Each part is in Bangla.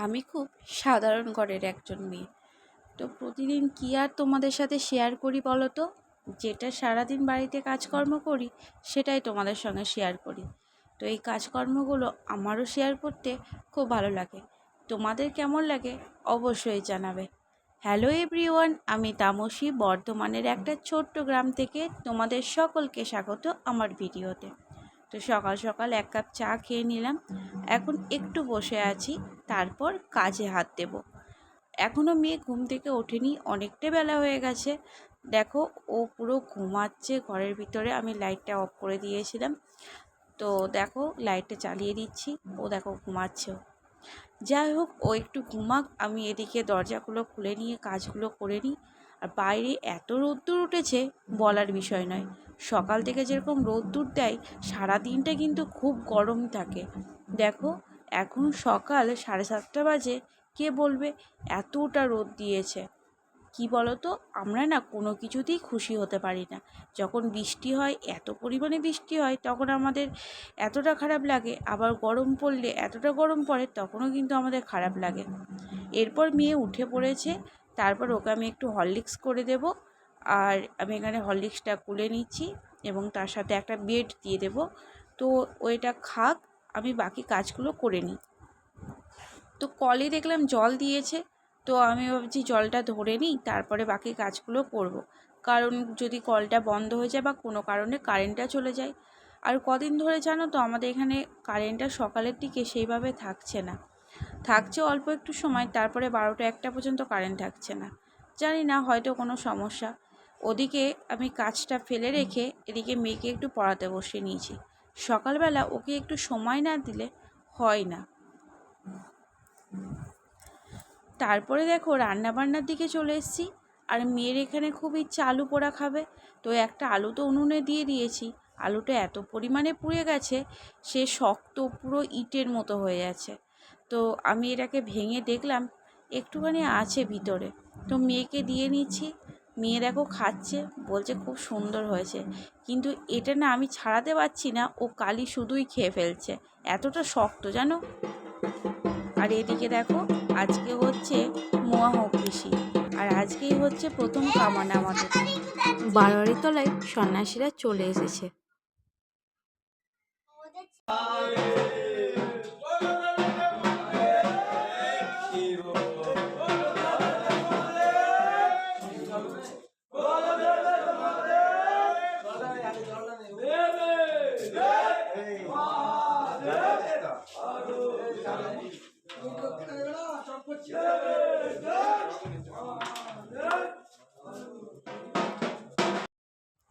আমি খুব সাধারণ ঘরের একজন মেয়ে। তো প্রতিদিন কী আর তোমাদের সাথে শেয়ার করি বলো তো? যেটা সারাদিন বাড়িতে কাজকর্ম করি সেটাই তোমাদের সঙ্গে শেয়ার করি। তো এই কাজকর্মগুলো আমারও শেয়ার করতে খুব ভালো লাগে। তোমাদের কেমন লাগে অবশ্যই জানাবে। হ্যালো এভরিওয়ান, আমি তামসী বর্ধমানের একটা ছোট্ট গ্রাম থেকে তোমাদের সকলকে স্বাগত আমার ভিডিওতে। তো সকাল সকাল এক কাপ চা খেয়ে নিলাম, এখন একটু বসে আছি, তারপর কাজে হাত দেব। এখনও মেয়ে ঘুম থেকে ওঠেনি, অনেকটা বেলা হয়ে গেছে। দেখো, ও পুরো ঘুমাচ্ছে ঘরের ভিতরে। আমি লাইটটা অফ করে দিয়েছিলাম, তো দেখো লাইটটা চালিয়ে দিচ্ছি, ও দেখো ঘুমাচ্ছে। যাই হোক, ও একটু ঘুমাক, আমি এদিকে দরজাগুলো খুলে নিয়ে কাজগুলো করে নিই। আর বাইরে এত রোদ্দুর উঠেছে বলার বিষয় নয়। সকাল থেকে যেরকম রোদ্দুর দেয়, সারা দিনটা কিন্তু খুব গরম থাকে। দেখো, এখন সকাল 7:30 বাজে, কে বলবে এতটা রোদ দিয়েছে? কি বলো তো, আমরা না কোনো কিছুতেই খুশি হতে পারি না। যখন বৃষ্টি হয়, এত পরিমাণে বৃষ্টি হয়, তখন আমাদের এতটা খারাপ লাগে, আবার গরম পড়লে এতটা গরম পড়ে, তখনও কিন্তু আমাদের খারাপ লাগে। এরপর মেয়ে উঠে পড়েছে, তারপর ওকে আমি একটু হরলিক্স করে দেব। আর আমি এখানে হরলিক্সটা গুলে নিচ্ছি এবং তার সাথে একটা বেড দিয়ে দেব। তো ওইটা খাক, আমি বাকি কাজগুলো করে নিই। তো কলে দেখলাম জল দিয়েছে, তো আমি ভাবছি জলটা ধরে নিই, তারপরে বাকি কাজগুলো করব। কারণ যদি কলটা বন্ধ হয়ে যায় বা কোনো কারণে কারেন্টটা চলে যায়। আর কদিন ধরে জানো তো, আমাদের এখানে কারেন্টটা সকালের দিকে সেইভাবে থাকছে না, থাকছে অল্প একটু সময়, তারপরে 12টা 1টা পর্যন্ত কারেন্ট থাকছে না। জানি না, হয়তো কোনো সমস্যা। ওদিকে আমি কাজটা ফেলে রেখে এদিকে মেয়েকে একটু পড়াতে বসে নিয়েছি। সকালবেলা ওকে একটু সময় না দিলে হয় না। তারপরে দেখো রান্নাবান্নার দিকে চলে এসেছি। আর মেয়ের এখানে খুব ইচ্ছা আলু পোড়া খাবে, তো একটা আলু তো উনুনে দিয়ে দিয়েছি। আলুটা এত পরিমাণে পুড়ে গেছে, সে শক্ত পুরো ইটের মতো হয়ে আছে। তো আমি এটাকে ভেঙে দেখলাম একটুখানি আছে ভিতরে, তো মেয়েকে দিয়ে নিচ্ছি। মেয়ে দেখো খাচ্ছে, বলছে খুব সুন্দর হয়েছে, কিন্তু এটা না আমি ছাড়াতে পারছি না, ও কালি শুধুই খেয়ে ফেলছে, এতটা শক্ত জানো। আর এদিকে দেখো, আজকে হচ্ছে মোয়া হকিসি, আর আজকেই হচ্ছে প্রথম কামান আমাদের। বারোয়ারি তলায় সন্ন্যাসীরা চলে এসেছে।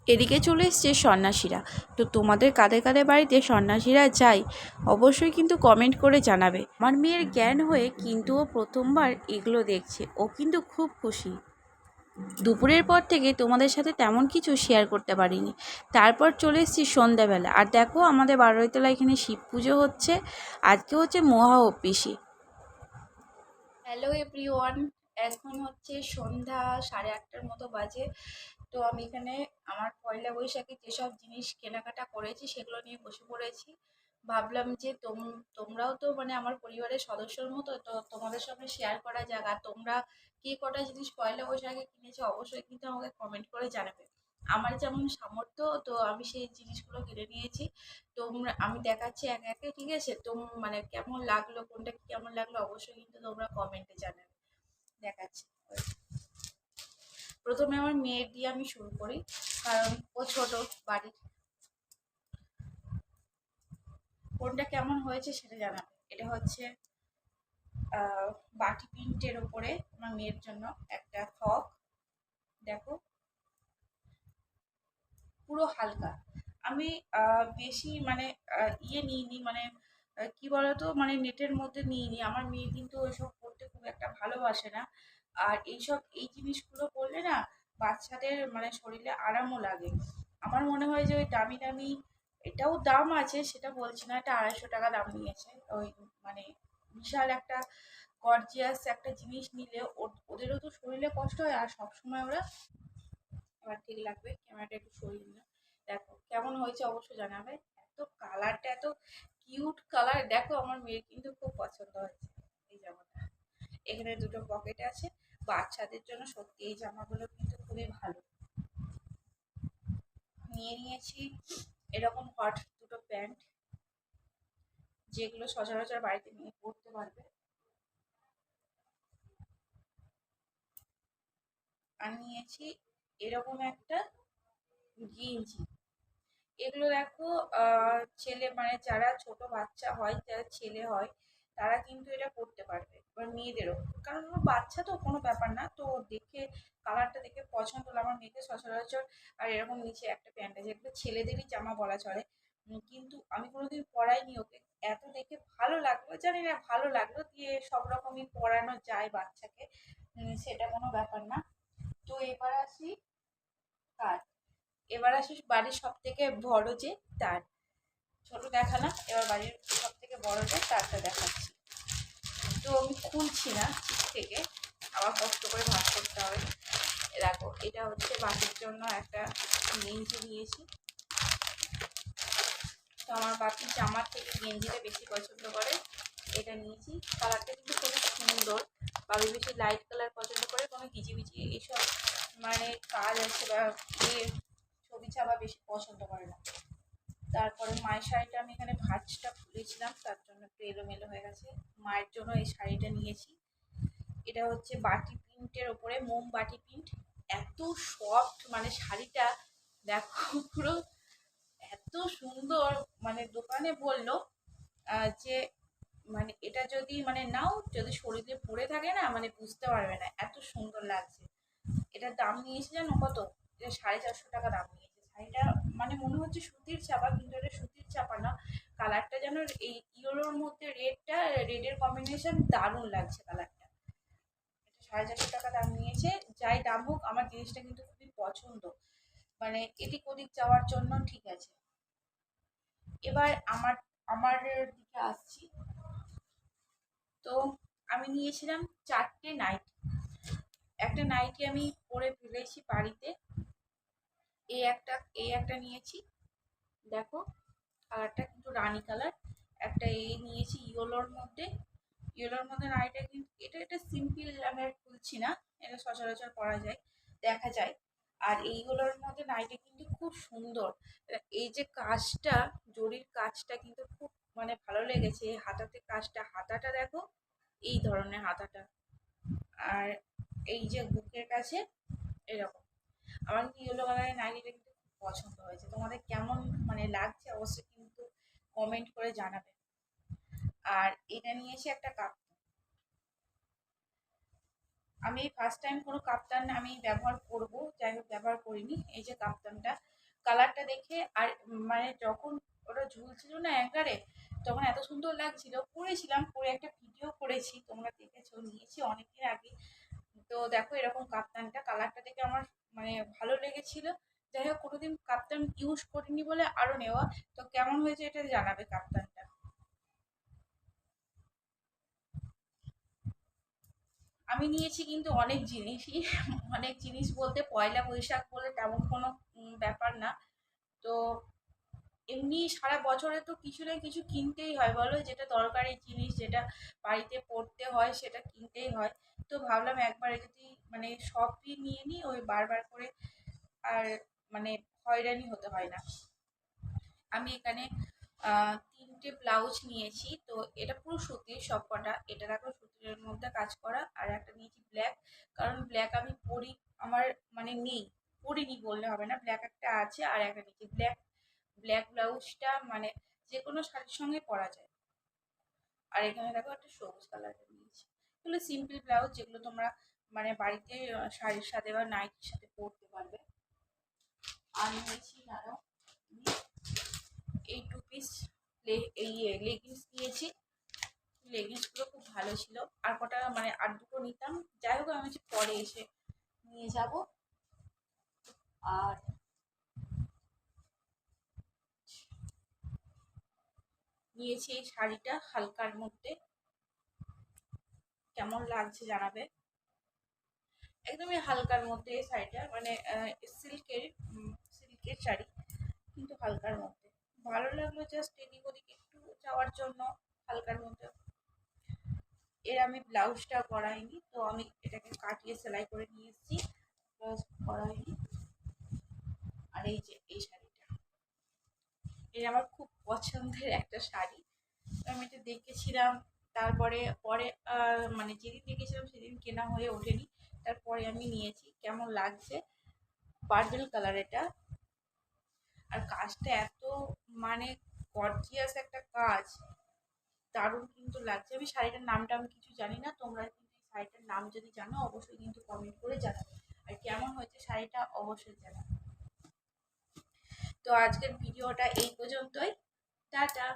এদিকে চলে এসছে সন্ন্যাসীরা। তো তোমাদের কাদের কাদের বাড়িতে সন্ন্যাসীরা যায় অবশ্যই কিন্তু কমেন্ট করে জানাবে। আমার মেয়ের জ্ঞান হয়ে কিন্তু ও প্রথমবার এগুলো দেখছে, ও কিন্তু খুব খুশি। দুপুরের পর থেকে তোমাদের সাথে তেমন কিছু শেয়ার করতে পারিনি। তারপর চলে এসেছি সন্ধ্যাবেলা, আর দেখো আমাদের বারোইতলা এখানে শিব পুজো হচ্ছে। আজকে হচ্ছে মহা অপ্পিসি। হ্যালো এভরিওয়ান, এখন হচ্ছে সন্ধ্যা 8:30টার মতো বাজে। তো আমি এখানে আমার পয়লা বৈশাখে যেসব জিনিস কেনাকাটা করেছি সেগুলো নিয়ে বসে পড়েছি। ভাবলাম যে তোমরাও তো মানে আমার পরিবারের সদস্যর মতো, তো তোমাদের সঙ্গে শেয়ার করা যাক। আর তোমরা কে কটা জিনিস পয়লা বৈশাখে কিনেছো অবশ্যই কিন্তু আমাকে কমেন্ট করে জানাবে। আমার যেমন সামর্থ্য, তো আমি সেই জিনিসগুলো কিনে নিয়েছি। আমি দেখাচ্ছি একে একে, ঠিক আছে? মানে কেমন লাগলো, কোনটা কেমন লাগলো অবশ্যই কিন্তু তোমরা কমেন্টে জানাবে। দেখাচ্ছি। প্রথমে আমার মেয়ের দিয়ে আমি শুরু করি, কারণ ও ছোট বাড়ির। কোনটা কেমন হয়েছে সেটা জানাবে। এটা হচ্ছে বাটি প্রিন্টের ওপরে আমার মেয়ের জন্য একটা ফ্রক। দেখো, পুরো হালকা। আমি বেশি মানে নিইনি, মানে কি বলতো, মানে নেটের মধ্যে নিইনি। আমার মেয়ে কিন্তু ওইসব পড়তে খুব একটা ভালোবাসে না। আর এই জিনিসগুলো পরলে না বাচ্চাদের মানে শরীরে আরামও লাগে। আমার মনে হয় যে ওই দামি দামি, এটাও দাম আছে সেটা বলছি না, এটা 250 টাকা দাম নিয়েছে। ওই মানে বিশাল একটা গর্জিয়াস একটা জিনিস নিলে ওদেরও তো শরীরে কষ্ট হয়, আর সবসময় ওরা, এবার ঠিক লাগবে, ক্যামেরাটা একটু সরিয়ে নিলাম। দেখো কেমন হয়েছে অবশ্যই জানাবে। এত কালারটা এত কিউট কালার, দেখো আমার মেয়ের কিন্তু খুব পছন্দ হয়েছে এই জামাটা। এখানে দুটো পকেট আছে। বাচ্চাদের জন্য সত্যি এই জামাগুলো কিন্তু খুবই ভালো। নিয়ে নিয়েছি এরকম হট দুটো প্যান্ট, যেগুলো সচরাচর বাড়িতে নিয়ে পড়তে পারবে। আর নিয়েছি এরকম একটা গেঞ্জি। এগুলো দেখো ছেলে মানে যারা ছোট বাচ্চা হয়, যারা ছেলে হয় তারা কিন্তু এটা পড়তে পারবে, এবার মেয়েদেরও, কারণ আমার বাচ্চা তো কোনো ব্যাপার না, তো দেখে কালারটা দেখে পছন্দ হলো আমার মেয়েকে সচরাচর। আর এরকম নিচে একটা প্যান্ট আছে, এগুলো ছেলেদেরই জামা বলা চলে। কিন্তু আমি কোনোদিন পরাইনি ওকে, এত দেখে ভালো লাগলো, জানি না ভালো লাগলো, দিয়ে সব রকমই পরানো যায় বাচ্চাকে, সেটা কোনো ব্যাপার না। তো এবার আসি বাড়ির সব থেকে বড় যে তার, ছোট দেখালাম, এবার বাড়ির সব থেকে বড় যে তারটা দেখাচ্ছি। তো আমি খুলছি না থেকে, আবার কষ্ট করে ভাগ করতে হবে। দেখো এটা হচ্ছে বাকির জন্য একটা গেঞ্জি নিয়েছি। তো আমার বাকি জামার থেকে গেঞ্জিটা বেশি পছন্দ করে, এটা নিয়েছি। কালারটা কিন্তু খুবই সুন্দর, বাবু বেশি লাইট কালার পছন্দ করে, কোনো কিচিমিচি এইসব মানে কাজ আছে বা ছবি ছাপা বেশি পছন্দ করে না। তারপরে মায়ের শাড়িটা আমি এখানে ভাঁজটা খুলেছিলাম, তার জন্য একটু এলোমেলো হয়ে গেছে। মায়ের জন্য এই শাড়িটা নিয়েছি। এটা হচ্ছে বাটি প্রিন্টের ওপরে, মোম বাটি প্রিন্ট, এত সফট মানে শাড়িটা, দেখো পুরো এত সুন্দর। মানে দোকানে বললো যে মানে এটা যদি মানে নাও, যদি শরীরে পরে থাকে না মানে বুঝতে পারবে না, এত সুন্দর লাগছে। এটার দাম নিয়েছে জানো কত? এটা 450 টাকা দাম নিয়েছে শাড়িটা। মানে মনে হচ্ছে সুতির চাপা, কিন্তু এটা সুতির চাপা না। কালারটা যেন এই ইয়েলোর মধ্যে রেডটা, রেডের কম্বিনেশন দারুণ লাগছে কালারটা। এটা 450 টাকা দাম নিয়েছে। যাই দাম হোক, আমার জিনিসটা কিন্তু খুবই পছন্দ, মানে এদিক ওদিক যাওয়ার জন্য ঠিক আছে। এবার আমার আমার দিকে আসছি। তো আমি নিয়েছিলাম 4টে নাইটি। একটা নাইটি আমি পরে ফেলেছি বাড়িতে, এই একটা নিয়েছি, দেখো কালারটা কিন্তু রানী কালার। একটা এই নিয়েছি ইয়েলোর মধ্যে নাইটা, কিন্তু এটা সিম্পল, আমি আর খুলছি না, এটা সচরাচর পরা যায়, দেখা যায়। আর এইগুলোর মধ্যে নাইটা কিন্তু খুব সুন্দর। এই যে কাজটা, জরির কাজটা কিন্তু খুব মানে ভালো লেগেছে। হাতাতে কাজটা, হাতাটা দেখো এই ধরনের হাতাটা, আর এই যে বুকের কাছে এরকম। আমার কিন্তু ইয়েলো কালারের নাইটিটা কিন্তু খুব পছন্দ হয়েছে। তোমাদের কেমন মানে লাগছে অবশ্যই কিন্তু কমেন্ট করে জানাবে। আর এটা নিয়েছি একটা কাপ। আমি ফার্স্ট টাইম কোনো কাপ্তান আমি ব্যবহার করব, যাই হোক ব্যবহার করিনি। এই যে কাপ্তানটা, কালারটা দেখে আর মানে যখন ওটা ঝুলছিল না অ্যাঙ্কারে, তখন এত সুন্দর লাগছিল, পরেছিলাম, পরে একটা ভিডিও করেছি, তোমরা দেখেছো, নিয়েছি অনেকদিন আগে। তো দেখো এরকম কাপ্তানটা, কালারটা দেখে আমার মানে ভালো লেগেছিল। যাই হোক কোনোদিন কাপ্তান ইউজ করিনি বলে আরো নেওয়া। তো কেমন হয়েছে এটা জানাবে কাপ্তানটা। আমি নিয়েছি কিন্তু অনেক জিনিসই, অনেক জিনিস বলতে পয়লা বৈশাখ বলে তেমন কোনো ব্যাপার না। তো এমনি সারা বছরে তো কিছু না কিছু কিনতেই হয় বলো, যেটা দরকারি জিনিস, যেটা বাড়িতে পড়তে হয় সেটা কিনতেই হয়। তো ভাবলাম একবারে যদি মানে সবই নিয়ে নিই, ওই বারবার করে আর মানে হয়রানি হতে হয় না। আমি এখানে 3টে ব্লাউজ নিয়েছি। তো এটা পুরো সুতির সব কটা, এটা দেখো সুতির মধ্যে কাজ করা। আর একটা নিয়েছি ব্ল্যাক, কারণ ব্ল্যাক আমি পরি, আমার মানে নেই, পরিনি বললে হবে না, ব্ল্যাক একটা আছে। আর একটা নিয়েছি ব্ল্যাক, ব্ল্যাক ব্লাউজটা মানে যে কোনো শাড়ির সঙ্গে পরা যায়। আর এখানে দেখো একটা সবুজ কালারের নিয়েছি। এগুলো সিম্পল ব্লাউজ, যেগুলো তোমরা মানে বাড়িতে শাড়ির সাথে বা নাইটির সাথে পরতে পারবে। আর নিয়েছি দাঁড়াও, এই 2 পিস এই লেগিংস নিয়েছি। লেগিংসগুলো খুব ভালো ছিল। আর কটা মানে আর দুটো নিতাম, যাই হোক আমি হচ্ছে পরে এসে নিয়ে যাব। আর নিয়েছি এই শাড়িটা হালকার মধ্যে, কেমন লাগছে জানাবে। একদমই হালকার মধ্যে এই শাড়িটা, মানে সিল্কের সিল্কের শাড়ি, কিন্তু হালকার মধ্যে ভালো লাগলো, জাস্ট এদিক ওদিক একটু যাওয়ার জন্য হালকার মধ্যে। এর আমি ব্লাউজটা করাইনি, তো আমি এটাকে কাটিয়ে সেলাই করে নিয়ে এসেছি, ব্লাউজ করাইনি। আর এই যে এই শাড়িটা, এটা আমার খুব পছন্দের একটা শাড়ি। আমি এটা দেখেছিলাম, তারপরে পরে মানে যেদিন দেখেছিলাম সেদিন কেনা হয়ে ওঠেনি, তারপরে আমি নিয়েছি। কেমন লাগছে, পার্পল কালার এটা, আর কাজটা এত মানে গর্জিয়াস একটা কাজ, দারুণ কিন্তু লাগছে। আমি শাড়িটার নামটা আমি কিছু জানি না, তোমরা কিন্তু এই শাড়িটার নাম যদি জানো অবশ্যই কিন্তু কমেন্ট করে জানাবে, আর কেমন হয়েছে শাড়িটা অবশ্যই জানাবে। তো আজকের ভিডিওটা এই পর্যন্তই, টাটা।